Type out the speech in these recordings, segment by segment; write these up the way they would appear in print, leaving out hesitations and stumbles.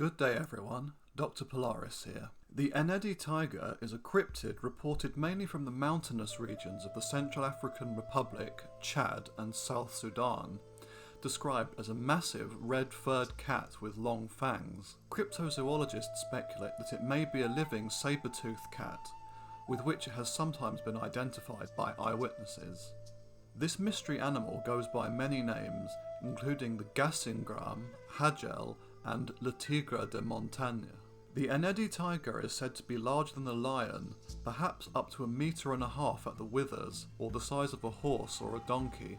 Good day everyone, Dr. Polaris here. The Ennedi tiger is a cryptid reported mainly from the mountainous regions of the Central African Republic, Chad and South Sudan, described as a massive red-furred cat with long fangs. Cryptozoologists speculate that it may be a living saber-toothed cat, with which it has sometimes been identified by eyewitnesses. This mystery animal goes by many names, including the gassingram, hagel, and le tigre de montagne. The Ennedi tiger is said to be larger than a lion, perhaps up to 1.5 meters at the withers, or the size of a horse or a donkey,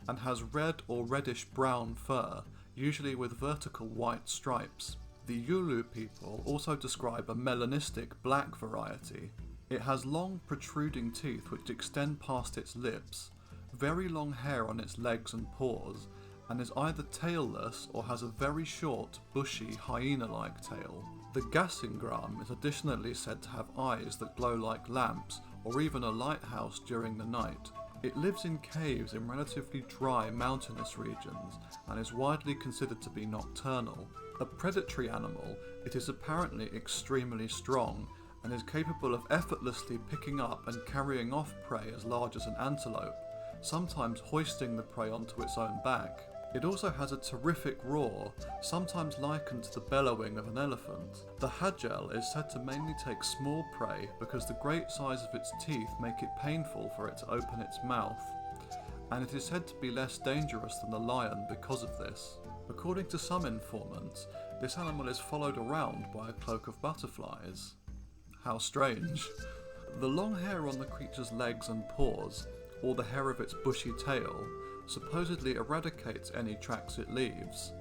and has red or reddish-brown fur, usually with vertical white stripes. The Yulu people also describe a melanistic black variety. It has long protruding teeth which extend past its lips, very long hair on its legs and paws, and is either tailless or has a very short, bushy, hyena-like tail. The gassingram is additionally said to have eyes that glow like lamps, or even a lighthouse during the night. It lives in caves in relatively dry mountainous regions, and is widely considered to be nocturnal. A predatory animal, it is apparently extremely strong, and is capable of effortlessly picking up and carrying off prey as large as an antelope, sometimes hoisting the prey onto its own back. It also has a terrific roar, sometimes likened to the bellowing of an elephant. The hagel is said to mainly take small prey because the great size of its teeth make it painful for it to open its mouth, and it is said to be less dangerous than the lion because of this. According to some informants, this animal is followed around by a cloak of butterflies. How strange. The long hair on the creature's legs and paws, or the hair of its bushy tail, supposedly eradicates any tracks it leaves,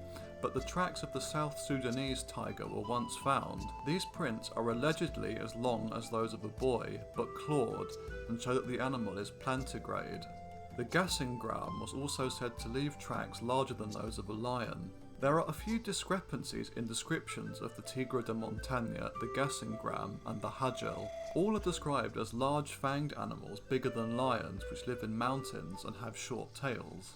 but the tracks of the South Sudanese tiger were once found. These prints are allegedly as long as those of a boy, but clawed, and show that the animal is plantigrade. The gassingram was also said to leave tracks larger than those of a lion. There are a few discrepancies in descriptions of the tigre de montagne, the gassingram, and the hagel. All are described as large fanged animals bigger than lions which live in mountains and have short tails.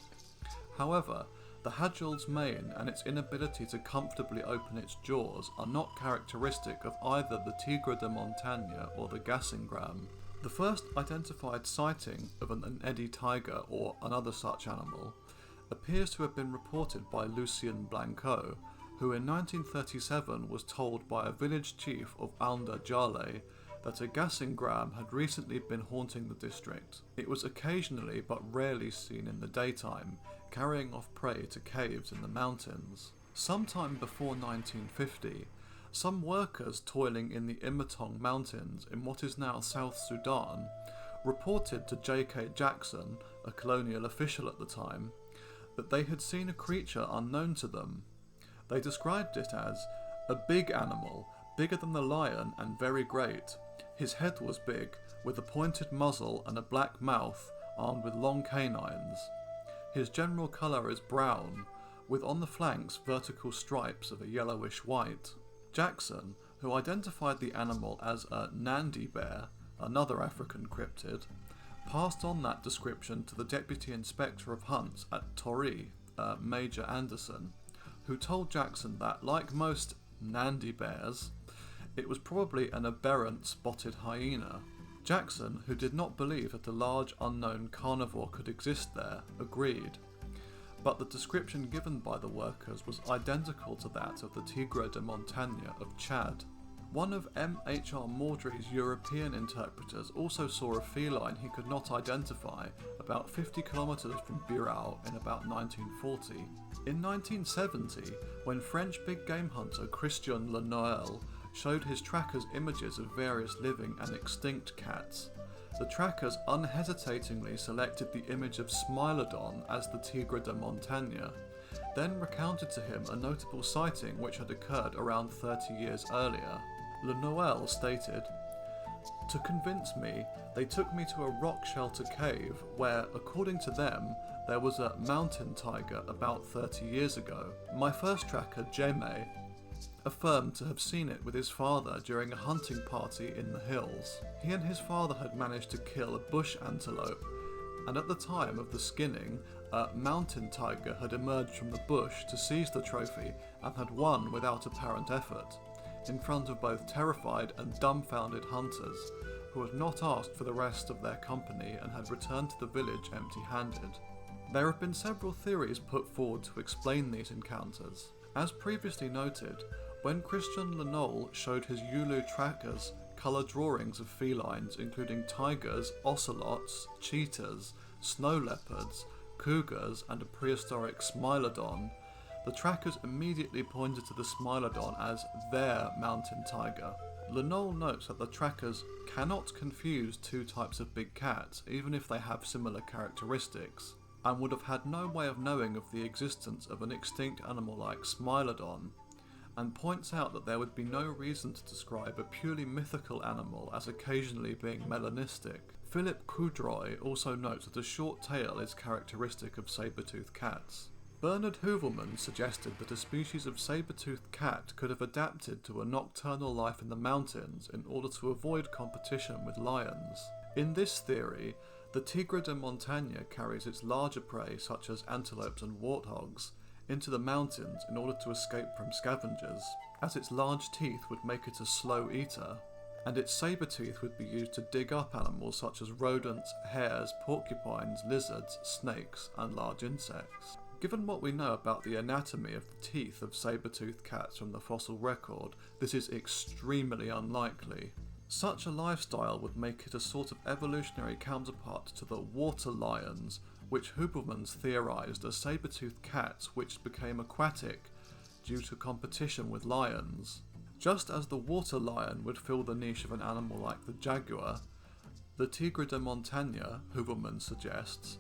However, the hagel's mane and its inability to comfortably open its jaws are not characteristic of either the tigre de montagne or the gassingram. The first identified sighting of an Ennedi tiger or another such animal appears to have been reported by Lucien Blanco, who in 1937 was told by a village chief of Aunda Jale that a gassingram had recently been haunting the district. It was occasionally but rarely seen in the daytime, carrying off prey to caves in the mountains. Sometime before 1950, some workers toiling in the Imatong Mountains in what is now South Sudan reported to J.K. Jackson, a colonial official at the time, that they had seen a creature unknown to them. They described it as a big animal, bigger than the lion and very great. His head was big, with a pointed muzzle and a black mouth, armed with long canines. His general colour is brown, with on the flanks vertical stripes of a yellowish white. Jackson, who identified the animal as a Nandi bear, another African cryptid, passed on that description to the Deputy Inspector of Hunts at Tori, Major Anderson, who told Jackson that, like most Nandi bears, it was probably an aberrant spotted hyena. Jackson, who did not believe that a large unknown carnivore could exist there, agreed, but the description given by the workers was identical to that of the tigre de montagne of Chad. One of M.H.R. Maudry's European interpreters also saw a feline he could not identify about 50 kilometres from Birao in about 1940. In 1970, when French big game hunter Christian Le Noël showed his trackers images of various living and extinct cats, the trackers unhesitatingly selected the image of Smilodon as the tigre de montagne, then recounted to him a notable sighting which had occurred around 30 years earlier. Le Noël stated, "To convince me, they took me to a rock shelter cave where, according to them, there was a mountain tiger about 30 years ago. My first tracker, Jeme, affirmed to have seen it with his father during a hunting party in the hills. He and his father had managed to kill a bush antelope and at the time of the skinning, a mountain tiger had emerged from the bush to seize the trophy and had won without apparent effort, in front of both terrified and dumbfounded hunters, who had not asked for the rest of their company and had returned to the village empty-handed. There have been several theories put forward to explain these encounters. As previously noted, when Christian Lenol showed his Yulu trackers colour drawings of felines including tigers, ocelots, cheetahs, snow leopards, cougars and a prehistoric smilodon, the trackers immediately pointed to the smilodon as their mountain tiger. Lenol notes that the trackers cannot confuse two types of big cats even if they have similar characteristics, and would have had no way of knowing of the existence of an extinct animal like smilodon, and points out that there would be no reason to describe a purely mythical animal as occasionally being melanistic. Philip Coudroy also notes that a short tail is characteristic of saber-toothed cats. Bernard Hooverman suggested that a species of saber-toothed cat could have adapted to a nocturnal life in the mountains in order to avoid competition with lions. In this theory, the tigre de montagne carries its larger prey such as antelopes and warthogs into the mountains in order to escape from scavengers, as its large teeth would make it a slow eater, and its saber teeth would be used to dig up animals such as rodents, hares, porcupines, lizards, snakes, and large insects. Given what we know about the anatomy of the teeth of saber-toothed cats from the fossil record, this is extremely unlikely. Such a lifestyle would make it a sort of evolutionary counterpart to the water lions, which Hubermans theorised as saber-toothed cats which became aquatic due to competition with lions. Just as the water lion would fill the niche of an animal like the jaguar, the tigre de montagne, Hubermans suggests,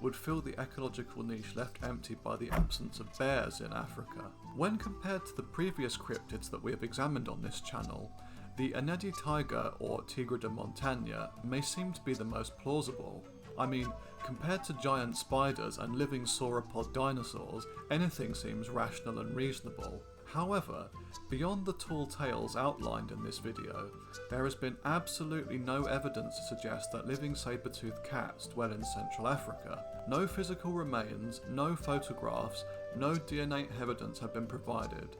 would fill the ecological niche left empty by the absence of bears in Africa. When compared to the previous cryptids that we have examined on this channel, the Ennedi tiger or tigre de montagne may seem to be the most plausible. I mean, compared to giant spiders and living sauropod dinosaurs, anything seems rational and reasonable. However, beyond the tall tales outlined in this video, there has been absolutely no evidence to suggest that living saber-toothed cats dwell in Central Africa. No physical remains, no photographs, no DNA evidence have been provided.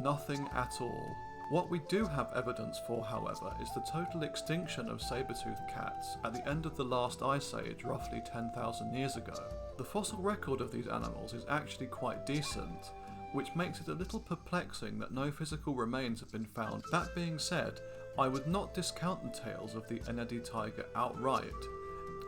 Nothing at all. What we do have evidence for, however, is the total extinction of saber-toothed cats at the end of the last ice age roughly 10,000 years ago. The fossil record of these animals is actually quite decent, which makes it a little perplexing that no physical remains have been found. That being said, I would not discount the tales of the Ennedi tiger outright.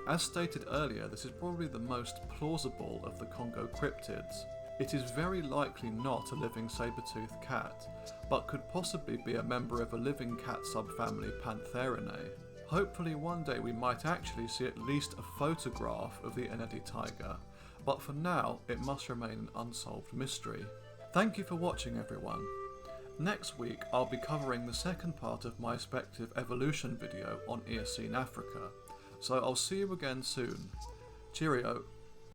As stated earlier, this is probably the most plausible of the Congo cryptids. It is very likely not a living saber-toothed cat, but could possibly be a member of a living cat subfamily Pantherinae. Hopefully one day we might actually see at least a photograph of the Ennedi tiger, but for now it must remain an unsolved mystery. Thank you for watching, everyone. Next week I'll be covering the second part of my Spective evolution video on Eocene Africa, so I'll see you again soon. Cheerio.